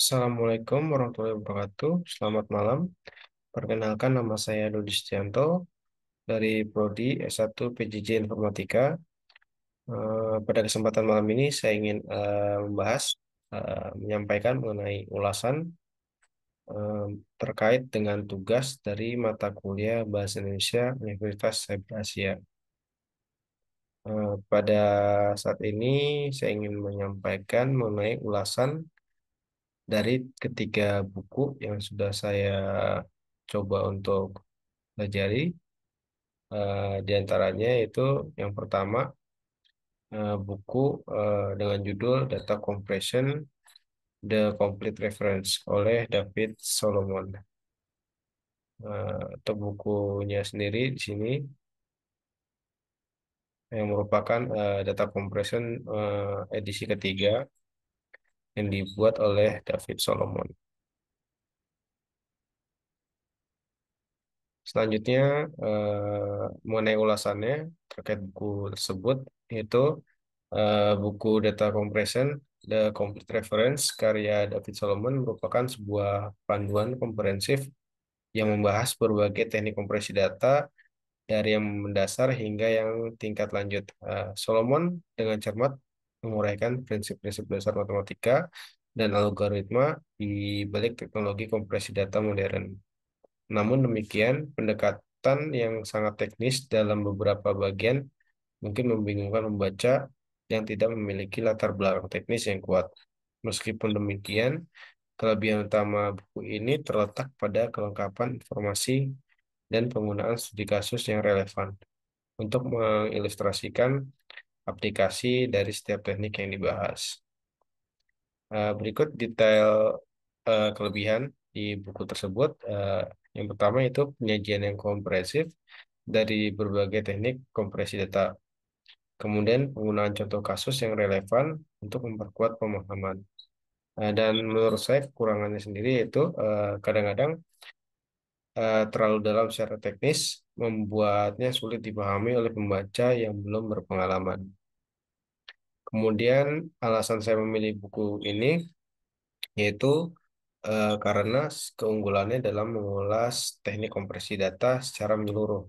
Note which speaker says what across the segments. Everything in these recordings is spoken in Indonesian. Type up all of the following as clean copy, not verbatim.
Speaker 1: Assalamualaikum warahmatullahi wabarakatuh. Selamat malam. Perkenalkan, nama saya Dodi Setianto dari Prodi S1 PJJ Informatika. Pada kesempatan malam ini saya ingin menyampaikan mengenai ulasan eh, terkait dengan tugas dari mata kuliah Bahasa Indonesia Universitas Cyber Asia. Pada saat ini saya ingin menyampaikan mengenai ulasan dari ketiga buku yang sudah saya coba untuk pelajari. Di antaranya itu yang pertama, buku dengan judul Data Compression: The Complete Reference oleh David Solomon. Atau bukunya sendiri di sini yang merupakan Data Compression edisi ketiga yang dibuat oleh David Solomon. Selanjutnya, mengenai ulasannya terkait buku tersebut, yaitu buku Data Compression: The Complete Reference karya David Solomon merupakan sebuah panduan komprehensif yang membahas berbagai teknik kompresi data dari yang mendasar hingga yang tingkat lanjut. Solomon dengan cermat menguraikan prinsip-prinsip dasar matematika dan algoritma di balik teknologi kompresi data modern. Namun demikian, pendekatan yang sangat teknis dalam beberapa bagian mungkin membingungkan membaca yang tidak memiliki latar belakang teknis yang kuat. Meskipun demikian, kelebihan utama buku ini terletak pada kelengkapan informasi dan penggunaan studi kasus yang relevan untuk mengilustrasikan aplikasi dari setiap teknik yang dibahas. Berikut detail kelebihan di buku tersebut. Yang pertama itu penyajian yang komprehensif dari berbagai teknik kompresi data. Kemudian penggunaan contoh kasus yang relevan untuk memperkuat pemahaman. Dan menurut saya kekurangannya sendiri itu kadang-kadang terlalu dalam secara teknis, membuatnya sulit dipahami oleh pembaca yang belum berpengalaman. Kemudian alasan saya memilih buku ini yaitu karena keunggulannya dalam mengulas teknik kompresi data secara menyeluruh,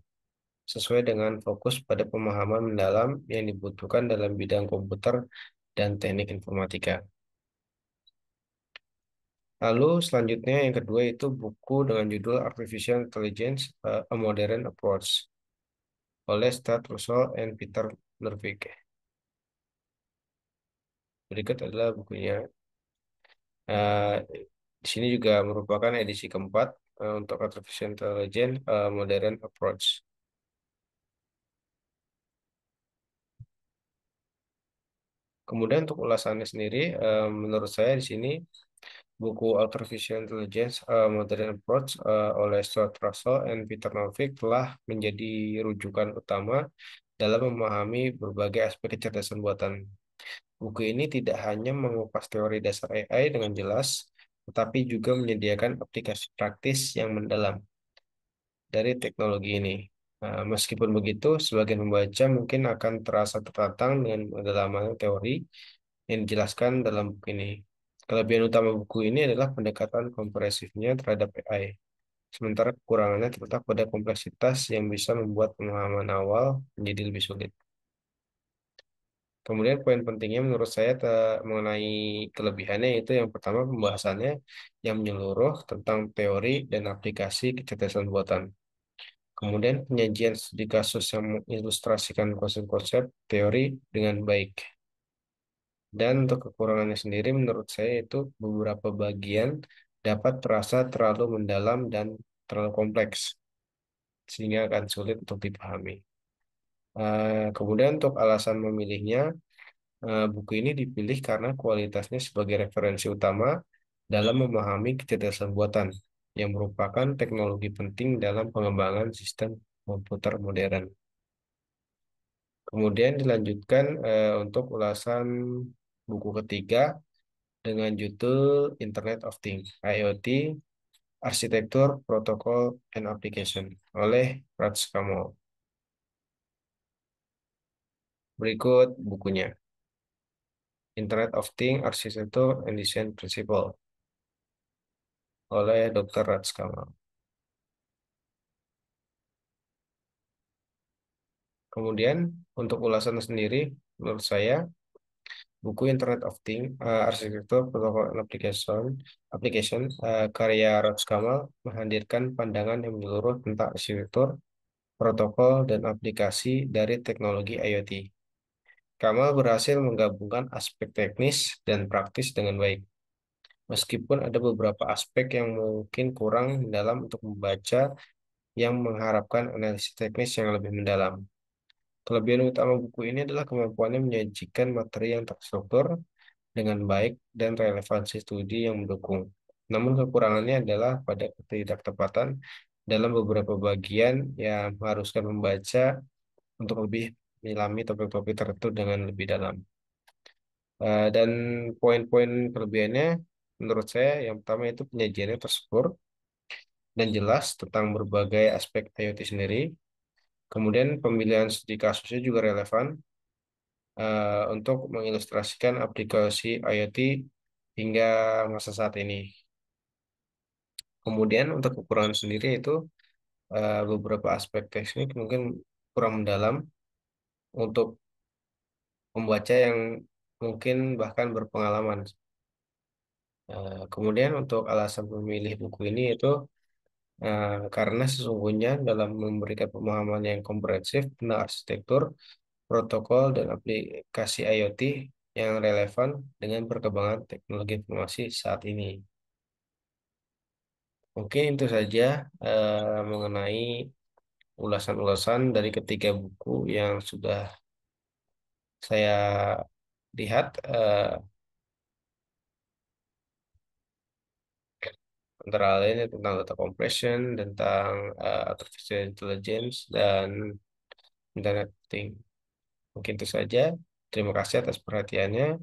Speaker 1: sesuai dengan fokus pada pemahaman mendalam yang dibutuhkan dalam bidang komputer dan teknik informatika. Lalu selanjutnya yang kedua itu buku dengan judul Artificial Intelligence: A Modern Approach oleh Stuart Russell and Peter Lervig. Berikut adalah bukunya. Eh, di sini juga merupakan edisi keempat untuk Artificial Intelligence: A Modern Approach. Kemudian untuk ulasannya sendiri, menurut saya di sini buku Artificial Intelligence: Modern Approach oleh Stuart Russell and Peter Norvig telah menjadi rujukan utama dalam memahami berbagai aspek kecerdasan buatan. Buku ini tidak hanya mengupas teori dasar AI dengan jelas, tetapi juga menyediakan aplikasi praktis yang mendalam dari teknologi ini. Meskipun begitu, sebagian pembaca mungkin akan terasa tertantang dengan kedalaman teori yang dijelaskan dalam buku ini. Kelebihan utama buku ini adalah pendekatan komprehensifnya terhadap AI, sementara kekurangannya terletak pada kompleksitas yang bisa membuat pemahaman awal menjadi lebih sulit. Kemudian poin pentingnya menurut saya mengenai kelebihannya itu yang pertama, pembahasannya yang menyeluruh tentang teori dan aplikasi kecerdasan buatan. Kemudian penyajian studi kasus yang mengilustrasikan konsep-konsep teori dengan baik. Dan untuk kekurangannya sendiri menurut saya itu beberapa bagian dapat terasa terlalu mendalam dan terlalu kompleks, sehingga akan sulit untuk dipahami. Kemudian untuk alasan memilihnya, buku ini dipilih karena kualitasnya sebagai referensi utama dalam memahami kecerdasan buatan, yang merupakan teknologi penting dalam pengembangan sistem komputer modern. Kemudian dilanjutkan untuk ulasan buku ketiga dengan judul Internet of Things, IoT, Arsitektur, Protokol, and Application oleh Raj Kamal. Berikut bukunya. Internet of Things, Arsitektur, and Design Principle. oleh Dr. Raj Kamal. Kemudian untuk ulasan sendiri, menurut saya buku Internet of Things, Arsitektur Protokol and Application, karya Raj Kamal menghadirkan pandangan yang menyeluruh tentang arsitektur, protokol, dan aplikasi dari teknologi IoT. Kamal berhasil menggabungkan aspek teknis dan praktis dengan baik. Meskipun ada beberapa aspek yang mungkin kurang dalam untuk membaca yang mengharapkan analisis teknis yang lebih mendalam. Kelebihan utama buku ini adalah kemampuannya menyajikan materi yang terstruktur dengan baik dan relevansi studi yang mendukung. Namun kekurangannya adalah pada ketidaktepatan dalam beberapa bagian yang mengharuskan membaca untuk lebih menyelami topik-topik tertentu dengan lebih dalam. Dan poin-poin kelebihannya menurut saya yang pertama itu penyajiannya terstruktur dan jelas tentang berbagai aspek IoT sendiri. Kemudian pemilihan studi kasusnya juga relevan untuk mengilustrasikan aplikasi IoT hingga masa saat ini. Kemudian untuk kekurangan sendiri itu beberapa aspek teknik mungkin kurang mendalam untuk pembaca yang mungkin bahkan berpengalaman. Kemudian untuk alasan memilih buku ini itu karena sesungguhnya dalam memberikan pemahaman yang komprehensif tentang arsitektur, protokol, dan aplikasi IoT yang relevan dengan perkembangan teknologi informasi saat ini. Mungkin itu saja mengenai ulasan-ulasan dari ketiga buku yang sudah saya lihat, antara lain tentang data compression, tentang artificial intelligence, dan internet of things. Mungkin itu saja. Terima kasih atas perhatiannya.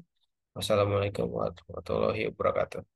Speaker 1: Wassalamualaikum warahmatullahi wabarakatuh.